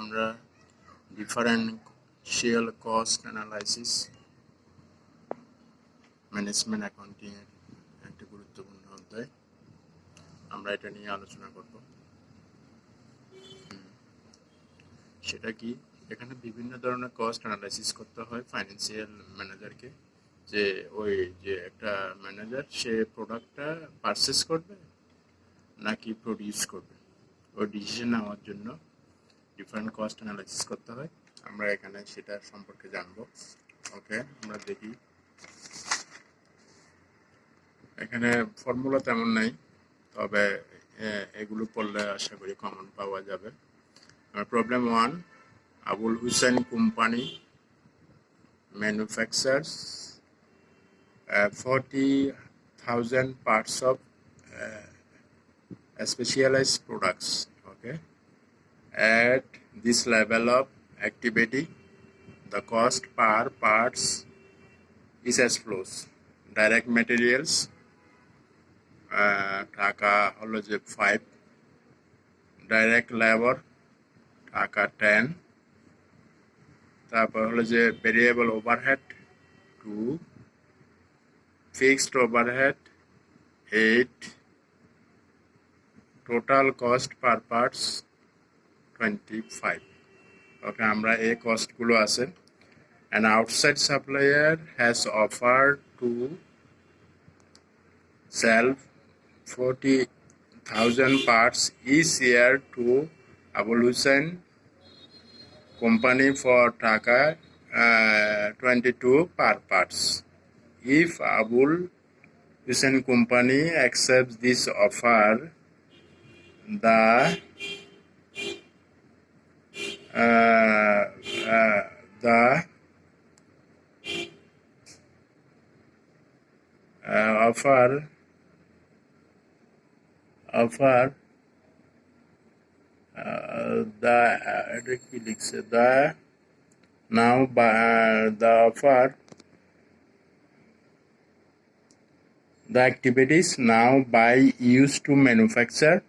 আমরা differential cost analysis management accounting এর একটা গুরুত্বপূর্ণ অধ্যায়। আমরা এটা নিয়ে আলোচনা করব। সেটা কি, এখানে বিভিন্ন ধরনের কস্ট অ্যানালাইসিস করতে হয় ফাইন্যান্সিয়াল ম্যানেজারকে, যে ওই যে একটা ম্যানেজার সে প্রোডাক্টটা পারচেস করবে নাকি প্রডিউস করবে, ওই ডিসিশন নেওয়ার জন্য ডিফারেন্ট কস্ট অ্যানালাইসিস করতে হয়। আমরা এখানে সেটা সম্পর্কে জানবো। ওকে, আমরা দেখি। এখানে ফর্মুলা তেমন নাই, তবে এগুলো পড়লে আশা করি কমন পাওয়া যাবে। Problem 1, Abul Hossain company manufacturers 40,000 parts of specialized products. Okay, at this level of activity, the cost per parts is as follows: direct materials টাকা হলো যে 5, ডাইরেক্ট লেবার টাকা 10, তারপর হলো যে variable overhead 2, fixed overhead 8, total cost per parts 25. ওকে, আমরা এই কস্টগুলো আছে। An outside supplier has offered to sell 40,000 parts each year to Abul Hussain Company for Taka 22 per parts. If Abul Hussain Company accepts this offer, the the activities now by used to manufacture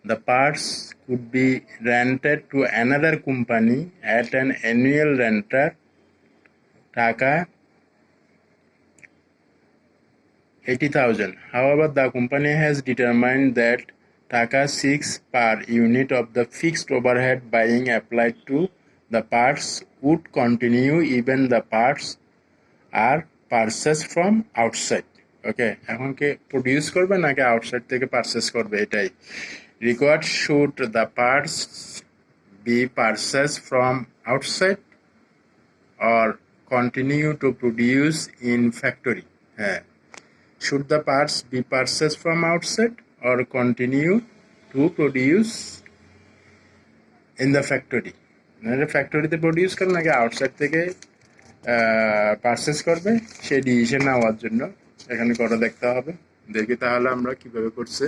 the parts could be rented to another company at an annual renter Taka 80,000. However, the company has determined that Taka 6 per unit of the fixed overhead buying applied to the parts would continue even the parts are purchased from outside. ওকে, এখন কি produce করবে নাকি outside থেকে purchase করবে, এটাই। Required should the parts be purchase from outside or continue to produce in factory. হ্যাঁ, should the parts be purchase from outside or continue to produce in the factory. মানে ফ্যাক্টরিতে produce করে নাকি outside থেকে purchase করবে, সেই decision নেওয়ার জন্য এখানে করা দেখতে হবে। দেখি তাহলে আমরা কিভাবে করছে।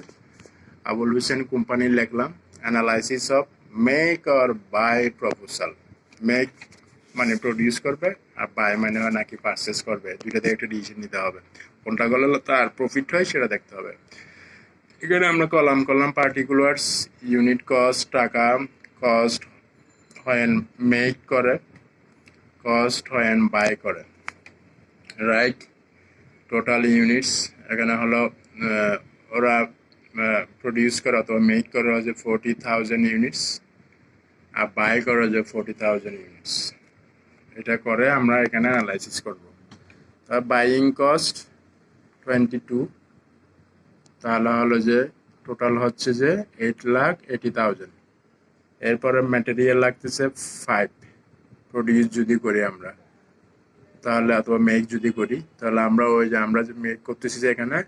আবুল হুসেন কোম্পানি লিখলাম, analysis of make or buy proposal. Make মানে প্রডিউস করবে, আর বাই মানে নাকি পারচেস করবে, দুইটাতে একটা ডিসিশন নিতে হবে। কোনটা করলে তার প্রফিট হয় সেটা দেখতে হবে। এখানে আমরা কলাম করলাম পার্টিকুলার্স, ইউনিট কস্ট টাকা, কস্ট হয় মেক করে, কস্ট হয় বাই করে, রাইট। টোটাল ইউনিটস এখানে হলো ওরা প্রডিউস করে অথবা মেক করে হচ্ছে 40,000 ইউনিটস, আর বাই করে হচ্ছে 40,000 ইউনিটস। এটা করে আমরা এখানে অ্যানালাইসিস করব। তা বাইং কস্ট 22, তাহলে হলো যে টোটাল হচ্ছে যে 8,80,000। এরপরে ম্যাটেরিয়াল লাগতেছে 5, প্রডিউস যদি করি আমরা তাহলে, অথবা মেক যদি করি তাহলে আমরা ওই যে আমরা যে মেক করতেছি যে এখানে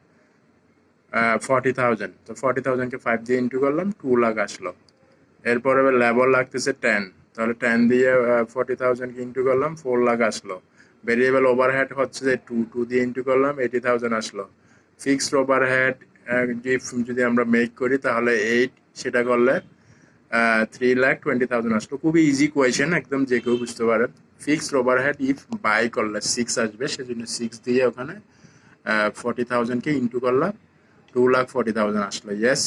40,000, তো 40,000কে 5 দিয়ে ইন্টু করলাম, 2 লাখ আসলো। এরপরে লেবার লাগতেছে 10, তাহলে 10 দিয়ে 40,000কে ইন্টু করলাম, 4 লাখ আসলো। ভেরিয়েবল ওভারহেড হচ্ছে যে 2 দিয়ে ইন্টু করলাম, 80,000 আসলো। ফিক্সড ওভারহেড যদি আমরা মেক করি তাহলে 8, সেটা করলে 3,20,000 আসলো। খুবই ইজি কোয়েশন, একদম যে কেউ বুঝতে পারে। ফিক্সড ওভারহেড ইফ বাই করলে 6 আসবে, সেজন্য 6 দিয়ে ওখানে 40,000কে ইন্টু করলাম, 2,40,000 আসলো। ইয়েস,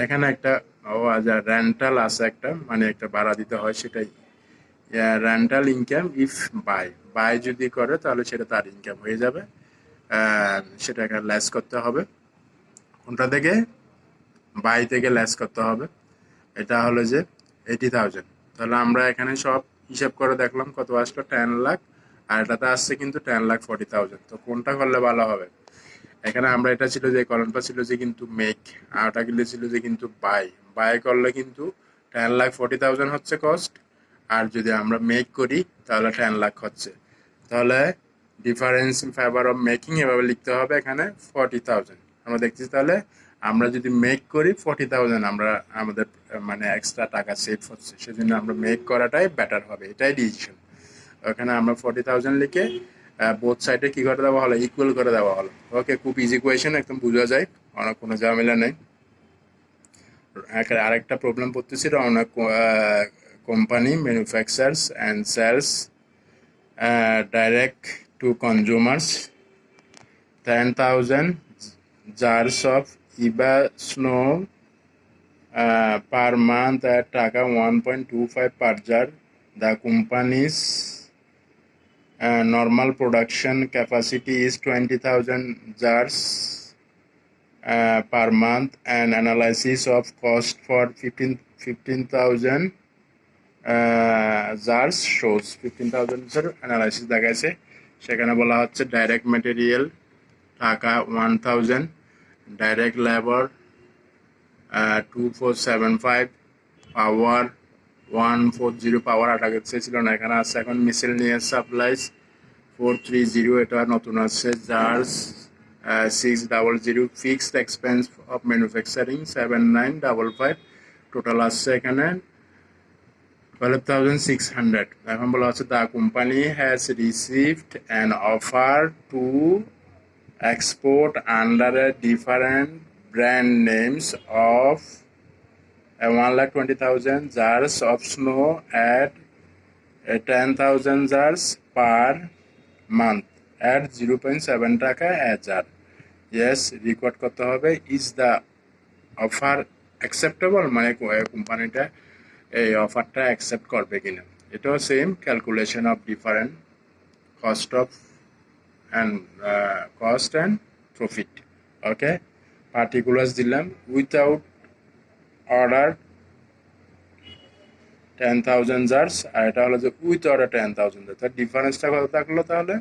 এখানে একটা রেন্টাল আছে, একটা মানে একটা ভাড়া দিতে হয়, সেটাই rental income if bye bye যদি করে তাহলে সেটা তার ইনকাম হয়ে যাবে, সেটাকে লেস করতে হবে কোনটা থেকে, বাই থেকে লেস করতে হবে। এটা হলো যে 80,000। তাহলে আমরা এখানে সব হিসাব করে দেখলাম কত আসলো, 10 লাখ, আর এটাতে আসছে কিন্তু 10,40,000। তো কোনটা করলে ভালো হবে? এখানে আমরা এটা ছিল যে কলমটা ছিল যে কিন্তু মেক, আর ওটা কিন্তু ছিল যে কিন্তু বাই। বাই করলে কিন্তু 10,40,000 হচ্ছে কস্ট, আর যদি আমরা মেক করি তাহলে 10 লাখ হচ্ছে। তাহলে difference in favour of making এভাবে লিখতে হবে এখানে 40,000 আমরা দেখছি। তাহলে আমরা যদি মেক করি 40,000 আমরা আমাদের মানে এক্সট্রা টাকা সেভ হচ্ছে, সেজন্য আমরা মেক করাটাই বেটার হবে, এটাই ডিসিশন। ওখানে আমরা 40,000 লিখে বোথ সাইডে কি করে দেওয়া হলো, ইকুয়াল করে দেওয়া হলো। ওকে, খুব ইজি কোয়েশন, একদম বোঝা যায়, অনেক কোনো ঝামেলা নেই। আরেকটা প্রবলেম পড়তেছি, অনেক company manufacturers and sales direct to consumers 10,000 jars of EVA snow per month at টাকা 1.25 per jar. The company's normal production capacity is 20,000 jars per month, and analysis of cost for 15,000 jars shows 15,000 analysis দেখাইছে। সেখানে বলা হচ্ছে direct material টাকা 1,000, direct labour 2,475, পাওয়ার 140, পাওয়ার আগে ছিল না, এখানে আছে এখন মিসেলনিয়াস সাপ্লাইস 430, এটা নতুন আছে, jars 600, fixed expense of manufacturing 7,955, total আসছে এখানে 12,600. এখন বলা হচ্ছে the company has received an offer to export under a different brand names of 1,20,000 jars of snow at 10,000 jars per month at 0.7 টাকা a jar. Yes, রেকর্ড করতে হবে, is the offer acceptable, মানে কোম্পানিটা এই অফারটা অ্যাকসেপ্ট করবে কিনা। এটাও same calculation of different cost and profit. Okay, particulars দিলাম, উইথাউট অর্ডার 10,000 জার্স, আর এটা হলো যে উইথ অর্ডার 10,000 জার্স, তার ডিফারেন্সটা কত থাকলো তাহলে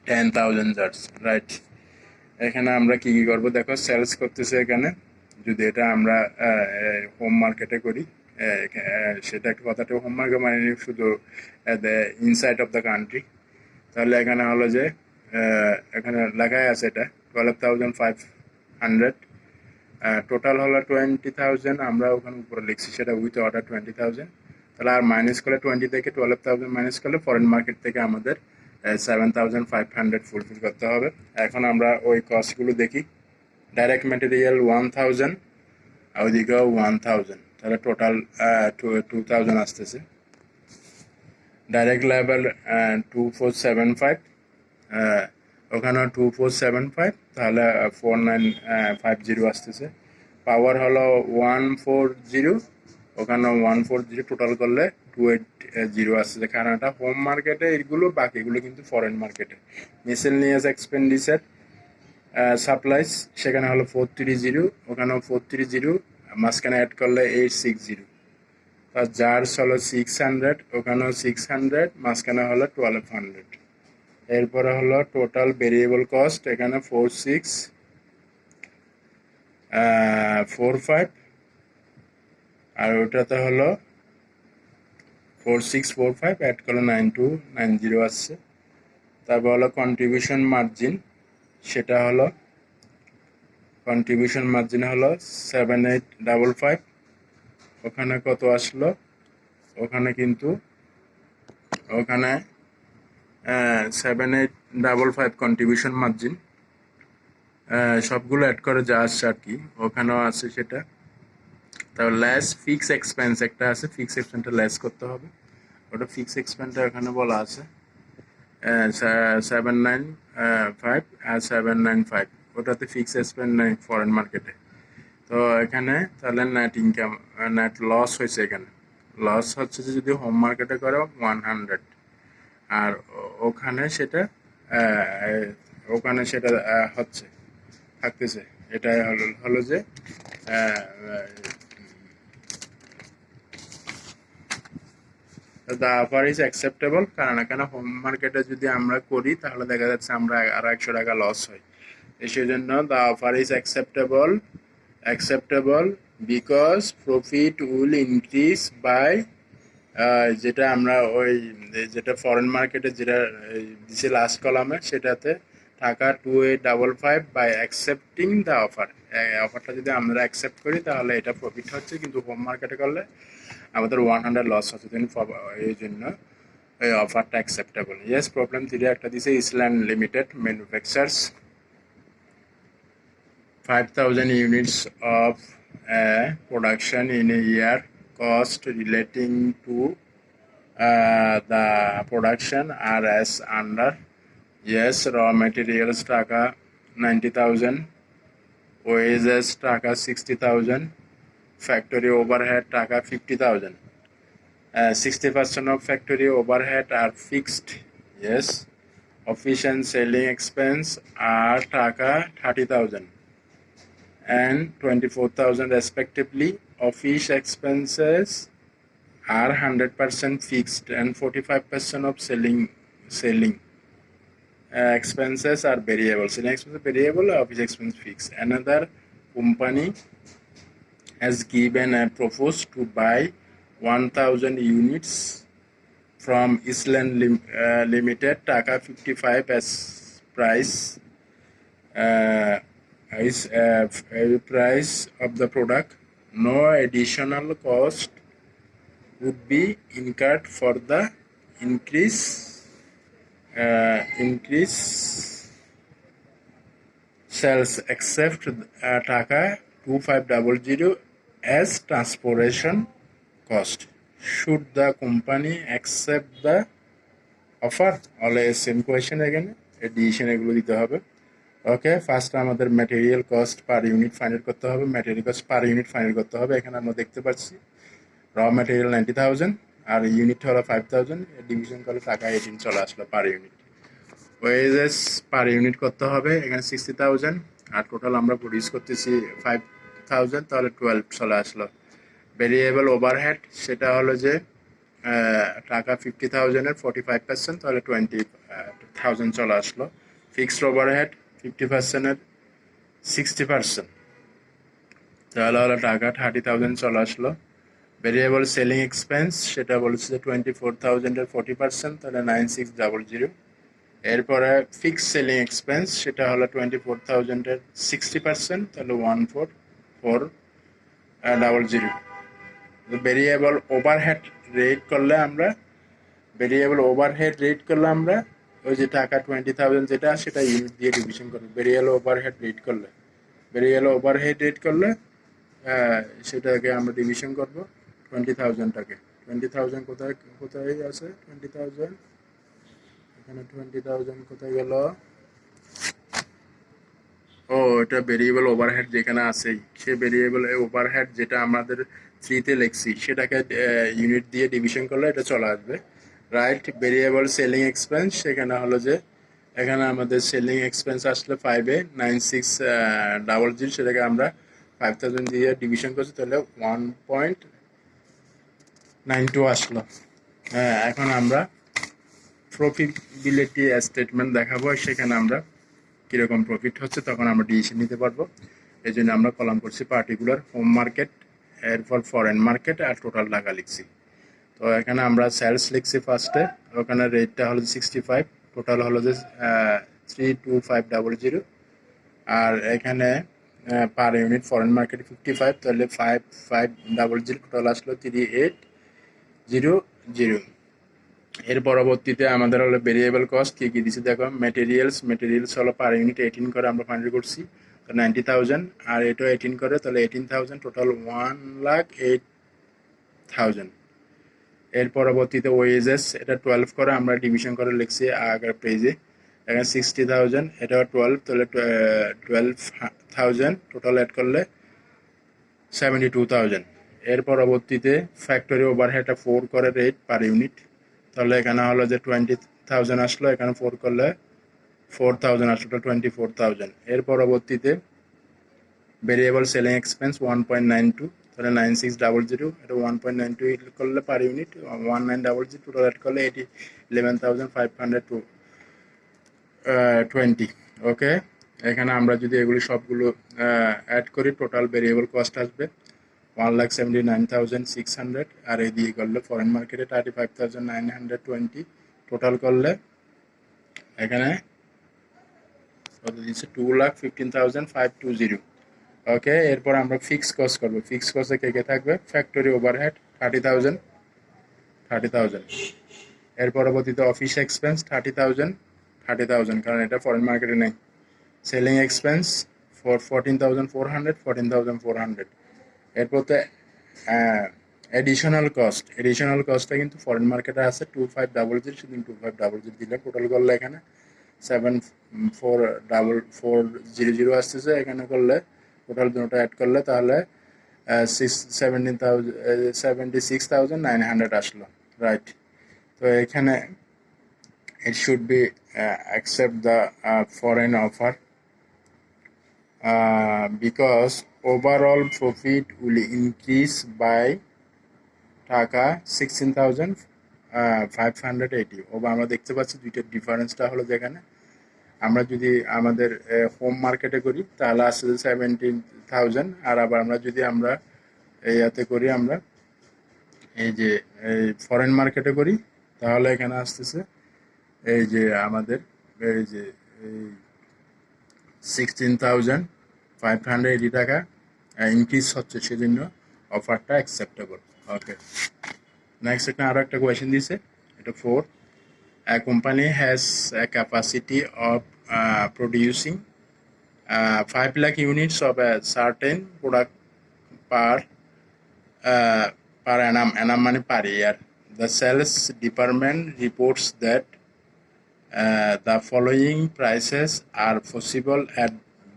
10,000 জার্স, রাইট। এখানে আমরা কি করবো দেখো, সেলস করতেছে এখানে, যদি এটা আমরা হোম মার্কেটে করি, সেটা একটা কথাটা হোম মার্কেট মানে শুধু ইনসাইড অফ দ্য কান্ট্রি, তাহলে এখানে হলো যে এখানে লেখাই আছে এটা 12,500, টোটাল হলো 20,000, আমরা ওখানে উপরে লিখছি সেটা উইথ অর্ডার 20,000। তাহলে আর মাইনাস করলে 20 থেকে 12,000 মাইনাস করলে ফরেন মার্কেট থেকে আমাদের 7,500 ফুলফিল করতে হবে। এখন আমরা ওই কস্টগুলো দেখি, ডাইরেক্ট ম্যাটেরিয়াল 1,000, আর ওইদিকেও 1,000, তাহলে টোটাল 2,000 আসতেছে। ডাইরেক্ট লেবার 2,475, ওখানেও 2,475, তাহলে 4,950 আসতেছে। পাওয়ার হলো 140, ওখানে 140, টোটাল করলে 280 আসতেছে। কারণ এটা হোম মার্কেটে এইগুলো, বাকিগুলো কিন্তু ফরেন মার্কেটে। মিসেলনিয়াস এক্সপেন্ডিচার সাপ্লাইস সেখানে হলো 430, ওখানেও 430, মাঝখানে অ্যাড করলে 860। তার জার্স হলো 600, ওখানেও 600, মাঝখানে হলো 1,200। এরপরে হলো টোটাল ভেরিয়েবল কস্ট, এখানে 4,645, আর ওটাতে হলো 4,645, অ্যাড করলে 9,290 আসছে। তারপর হলো কন্ট্রিবিউশন মার্জিন, সেটা হলো কন্ট্রিবিউশন মার্জিন হলো 7,855, ওখানে কত আসলো, ওখানে কিন্তু ওখানে 7,855 কন্ট্রিবিউশন মার্জিন, সবগুলো অ্যাড করে যা আসছে আর কি, ওখানেও আছে সেটা। তারপর লেস ফিক্স এক্সপেন্স একটা আছে, ফিক্স এক্সপেন্সটা লেস করতে হবে, ওটা ফিক্স এক্সপেন্সটা এখানে বলা আছে 795 আর 795, ওটাতে ফিক্স এক্সপেন্স নাই ফরেন মার্কেটে। তো এখানে তাহলে নেট ইনকাম নেট লস হয়েছে, এখানে লস হচ্ছে যে যদি হোম মার্কেটে করে 100, আর ওখানে সেটা হচ্ছে থাকতেছে। এটাই হলো যে দ্য অফার ইজ অ্যাকসেপ্টেবল, কারণ এখানে হোম মার্কেটে যদি আমরা করি তাহলে দেখা যাচ্ছে আমরা আরো 100 টাকা লস হয়। সেই জন্য the offer is acceptable because profit will increase by, যেটা আমরা ওই যেটা ফরেন মার্কেটে যেটা দিছে লাস্ট কলামে, সেটাতে টাকা 2855 বাই অ্যাকসেপ্টিং দ্য অফার। অফারটা যদি আমরা অ্যাকসেপ্ট করি তাহলে এটা প্রফিট হচ্ছে, কিন্তু হোম মার্কেটে করলে আমাদের 100 লস হচ্ছে। এই জন্য এই অফারটা অ্যাকসেপ্টেবল। ইয়েস, প্রবলেম 3 একটা দিছে, Eastland limited manufacturers 5,000 units of production in a year. Cost relating to the production are as under. Yes, raw materials taka 90,000, wages taka 60,000, factory overhead taka 50,000. 60% of factory overhead are fixed. Yes, office and selling expense are taka 30,000 and 24,000 respectively. Office expenses are 100% fixed and 45% of selling expenses are variable. Selling expenses variable, office expense fixed. Another company has given a proposed to buy 1,000 units from Island Limited, Taka 55 as price. Is price of the product. No additional cost would be incurred for the increase sales except Taka 2500 as transportation cost. Should the company accept the offer? Always same question again, addition এগুলো দিতে হবে। ওকে, first আমাদের material cost per unit final করতে হবে, material cost per unit final করতে হবে। এখানে আমরা দেখতে পাচ্ছি র ম্যাটেরিয়াল 90,000 আর ইউনিট হলো 5,000, ডিভিশন করলে টাকা 18 চলে আসলো per unit. Wages per unit করতে হবে, এখানে 60,000 আর টোটাল আমরা প্রডিউস করতেছি 5,000, তাহলে 12 চলে আসলো। ভেরিয়েবল ওভারহেড সেটা হলো যে টাকা 50,000-এর 45%, তাহলে 20,000 চলে আসলো। ফিক্সড ওভারহেড 50%-এর 60%, তাহলে হলো টাকা 30,000 চলে আসলো। ভেরিয়েবল সেলিং এক্সপেন্স সেটা বলেছে যে 24,000-এর 40%, তাহলে 9600। এরপরে ফিক্সড সেলিং এক্সপেন্স সেটা হলো 24,000-এর 60%, তাহলে 14,400। ভেরিয়েবল ওভারহেড রেট করলে আমরা ওই যে টাকা 20,000 যেটা সেটা ইউনিট দিয়ে ডিভিশন করবো। ভেরিয়েবল ওভারহেড রেট করলে সেটাকে আমরা ডিভিশন করবো 20,000টাকে। 20,000 কোথায় আছে 20,000, এখানে 20,000 কোথায় গেল? ও, এটা ভেরিয়েবল ওভারহেড যেখানে আছে, সে ভেরিয়েবল ওভারহেড যেটা আমাদের 3-তে লিখছি সেটাকে ইউনিট দিয়ে ডিভিশন করলে এটা চলে আসবে, রাইট। ভেরিয়েবল সেলিং এক্সপেন্স সেখানে হলো যে এখানে আমাদের সেলিং এক্সপেন্স আসলে 5-এ 9600, সেটাকে আমরা 5,000 দিয়ে ডিভিশন করছি, তাহলে 1.92 আসলো। এখন আমরা প্রফিটেবিলিটি স্টেটমেন্ট দেখাবো, সেখানে আমরা কীরকম প্রফিট হচ্ছে তখন আমরা ডিসিশন নিতে পারবো। এই জন্য আমরা কলাম করছি পার্টিকুলার, হোম মার্কেট, এরপর ফরেন মার্কেট আর টোটাল টাকা লিখছি। তো এখানে আমরা সেলস লিখছি ফার্স্টে, ওখানে রেটটা হলো 65, টোটাল হলো যে 32500, আর এখানে পার ইউনিট ফরেন মার্কেট 55, তাহলে 5500, টোটাল আসলো 3800। এর পরবর্তীতে আমাদের হলো ভেরিয়েবল কস্ট কী কী দিচ্ছে দেখো। মেটেরিয়ালস হলো পার ইউনিট 18 করে আমরা ফাইনাল করছি, তো 90,000, আর এটাও 18 করে, তাহলে 18,000, টোটাল 1,08,000। এর পরবর্তীতে ওয়েজেস এটা 12 করে আমরা ডিভিশন করে লিখছি আগের পেজে, এখানে 60,000, এটাও 12, তাহলে 12,000, টোটাল অ্যাড করলে 72,000। এর পরবর্তীতে ফ্যাক্টরি ওভারহেড 4 করে রেট পার ইউনিট, তাহলে এখানে হলো যে 20,000 আসলো, এখানে 4 করলে 4,000 আসলো, 24,000। এর পরবর্তীতে ভেরিয়েবল সেলিং এক্সপেন্স 1.92, তাহলে 9600, এটা 1.92 করলে পার ইউনিট 1900, টোটাল অ্যাড করলে 11,520। ওকে, এখানে আমরা যদি এগুলি সবগুলো অ্যাড করি, টোটাল ভেরিয়েবল কস্ট আসবে 1,79,600, আর এই দিয়ে করলে ফরেন মার্কেটে 35,920, টোটাল করলে এখানে কত দিচ্ছে 2,15,520। ওকে, এরপর আমরা ফিক্স কস্ট করবো। ফিক্স কস্টে কে কে থাকবে? Factory overhead 30,000। এর পরবর্তীতে অফিস এক্সপেন্স 30,000, কারণ এটা ফরেন মার্কেটে নেই। Selling expense 14,400। এরপর তো এডিশনাল কস্টটা কিন্তু ফরেন মার্কেটে আছে 2500, শুধু 2500 দিলে টোটাল করলে এখানে 74,400 আসতেছে। এখানে করলে টোটাল দুটো অ্যাড করলে তাহলে 76,900 আসলো, রাইট। তো এখানে it should be accept the foreign offer because overall profit will increase by টাকা 16,580। আমরা দেখতে পাচ্ছি দুইটার ডিফারেন্সটা হলো যেখানে আমরা যদি আমাদের হোম মার্কেটে করি তাহলে আসছে 17,000, আর আবার আমরা যদি আমরা ইয়াতে করি, আমরা এই যে ফরেন মার্কেটে করি তাহলে এখানে আসতেছে এই যে আমাদের এই যে 16,580 টাকা ইনক্রিজ হচ্ছে, সেজন্য অফারটা অ্যাকসেপ্টেবল। ওকে, নেক্সট এখানে আরও একটা কোয়েশ্চেন দিছে, এটা 4। A company has a capacity of producing 5 lakh units of a certain product per annum money per year. The sales department reports that the following prices are possible at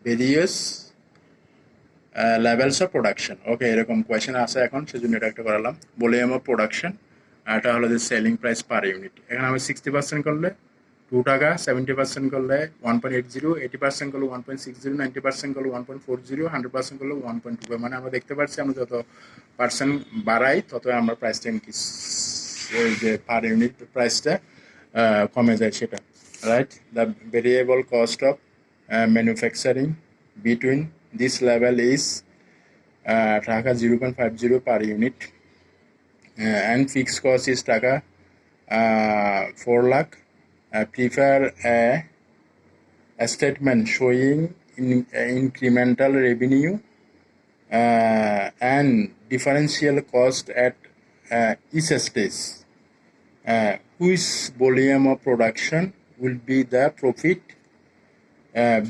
various levels of production. ওকে, এরকম question আছে এখন, সেজন্য এটা একটা করালাম। Volume of production, এটা হলো যে সেলিং প্রাইস পার ইউনিট। এখানে আমি 60% করলে 2 টাকা, 70% করলে 1.80, 80% করলে 1.60, 90% করলে 1.40, 100% করলে 1.25। মানে আমরা দেখতে পাচ্ছি আমরা যত পার্সেন্ট বাড়াই তত আমরা প্রাইসটা ইনক্রিজ, যে পার ইউনিট প্রাইসটা কমে যায় সেটা, right. The variable cost of manufacturing between this level is টাকা 0.50 per unit, and fixed cost is টাকা 4 lakh. Prepare a statement showing incremental revenue and differential cost at each stage. Which volume of production will be the profit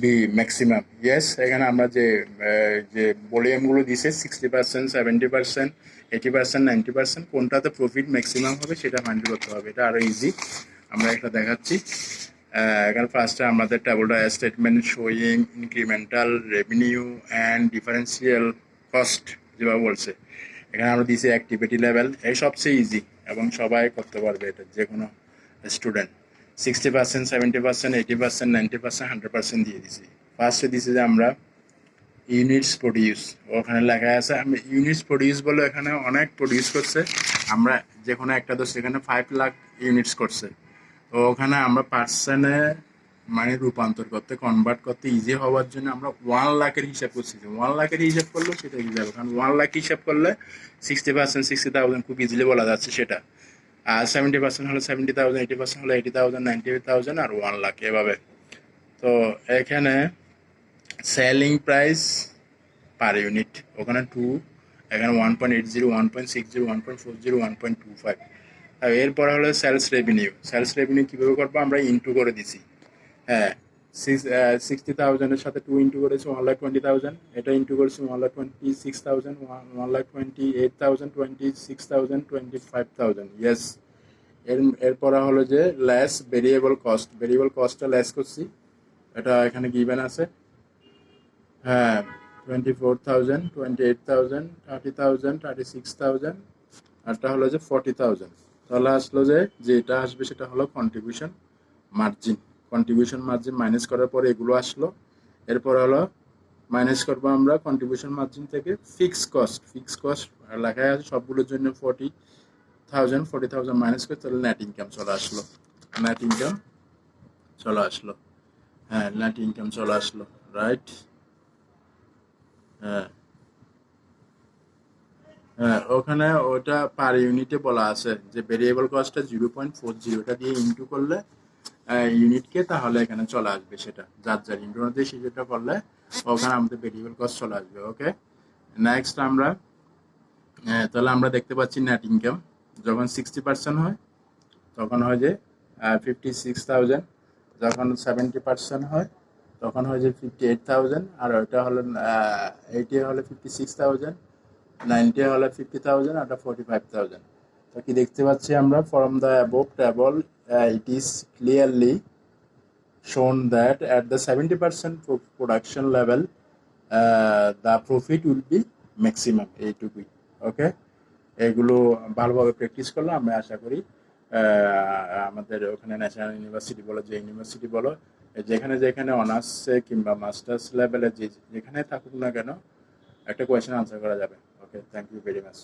be maximum? Yes, এখানে আমরা যে ভলিউমগুলো দিছে 60%, 70%, 80%, 90%, কোনটাতে profit maximum হবে সেটা find করতে হবে। এটা আরো ইজি, আমরা এটা দেখাচ্ছি। এখানে ফার্স্টে আমাদের টেবলটা statement showing incremental revenue and differential cost যেভাবে বলছে, এখানে আমরা দিয়েছি অ্যাক্টিভিটি লেভেল। এই সবচেয়ে ইজি এবং সবাই করতে পারবে এটা, যে কোনো স্টুডেন্ট। 60%, 70%, 80%, 90%, 100% দিয়ে দিছি। ফার্স্টে দিছি যে আমরা ইউনিটস প্রডিউস, ওখানে লেখা আছে আমি ইউনিটস প্রডিউস বলে, এখানে অনেক প্রডিউস করছে। আমরা যে কোনো একটা তো সেখানে 5 লাখ ইউনিটস করছে, তো ওখানে আমরা পার্সেন্টে মানে রূপান্তর করতে, কনভার্ট করতে ইজি হওয়ার জন্য আমরা 1 লাখের হিসাব করছি। 1 লাখের হিসাব করলেও সেটা ইজি যাবে, কারণ 1 লাখ হিসাব করলে 60%, 60,000 খুব ইজিলি বলা যাচ্ছে সেটা। আর 70% হলে 70,000, 80% হলে 80,000, 90,000 আর 1 লাখ এভাবে। তো এখানে সেলিং প্রাইস পার ইউনিট ওখানে 2, এখানে 1.80, 1.60, 1.40, 1.25। আর এরপরে হলো সেলস রেভিনিউ। সেলস রেভিনিউ কীভাবে করবো? আমরা ইন্টু করে দিছি। হ্যাঁ, 60,000-এর সাথে 2 ইন্টু করেছি 1,20,000, এটা ইন্টু করেছি 1,26,000, 1,28,000, 26,000, 25,000। ইয়েস, এরপরে হলো যে লেস ভেরিয়েবল কস্ট। ভেরিয়েবল কস্টটা লেস করছি, এটা এখানে গিভেন আছে। হ্যাঁ, 24,000, 28,000, 30,000, 36,000, আরটা হলো যে 40,000। তাহলে আসলো যে যেটা আসবে সেটা হলো contribution margin. Contribution margin minus করার পরে এগুলো আসলো। এরপর হলো মাইনাস করবো আমরা কন্ট্রিবিউশন মার্জিন থেকে ফিক্স কস্ট। ফিক্স কস্ট লেখায় আছে সবগুলোর জন্য 40,000 মাইনাস করে তাহলে নেট ইনকাম চলে আসলো। নেট ইনকাম চলে আসলো। হ্যাঁ, নেট ইনকাম চলে আসলো, রাইট। হ্যাঁ হ্যাঁ, ওখানে ওটা পার ইউনিটে বলা আছে যে ভেরিয়েবল কস্টটা 0.40 দিয়ে ইনটু করলে ইউনিটকে, তাহলে এখানে চলে আসবে সেটা যার যার ইনটু দিয়ে সেটা করলে ওখানে আমাদের ভেরিয়েবল কস্ট চলে আসবে। ওকে, নেক্সট আমরা তাহলে আমরা দেখতে পাচ্ছি নেট ইনকাম যখন 60% হয় তখন হয় যে 56,000, যখন 70% হয় তখন হয় যে 58,000, আর ওইটা হলো 80 হলে 56,000, 90 হলে 50,000, আর 45,000। তো কি দেখতে পাচ্ছি আমরা from the above table it is clearly shown that at the 70% production level the profit will be maximum, এইটুকুই। ওকে, এগুলো ভালোভাবে প্র্যাকটিস করলে আমরা আশা করি আমাদের ওখানে ন্যাশনাল ইউনিভার্সিটি বলো, যে ইউনিভার্সিটি বলো, যেখানে যেখানে অনার্সে কিংবা মাস্টার্স লেভেলে যেখানে থাকুক না কেন একটা কোয়েশ্চেন আনসার করা যাবে। ওকে, থ্যাংক ইউ ভেরি মাচ।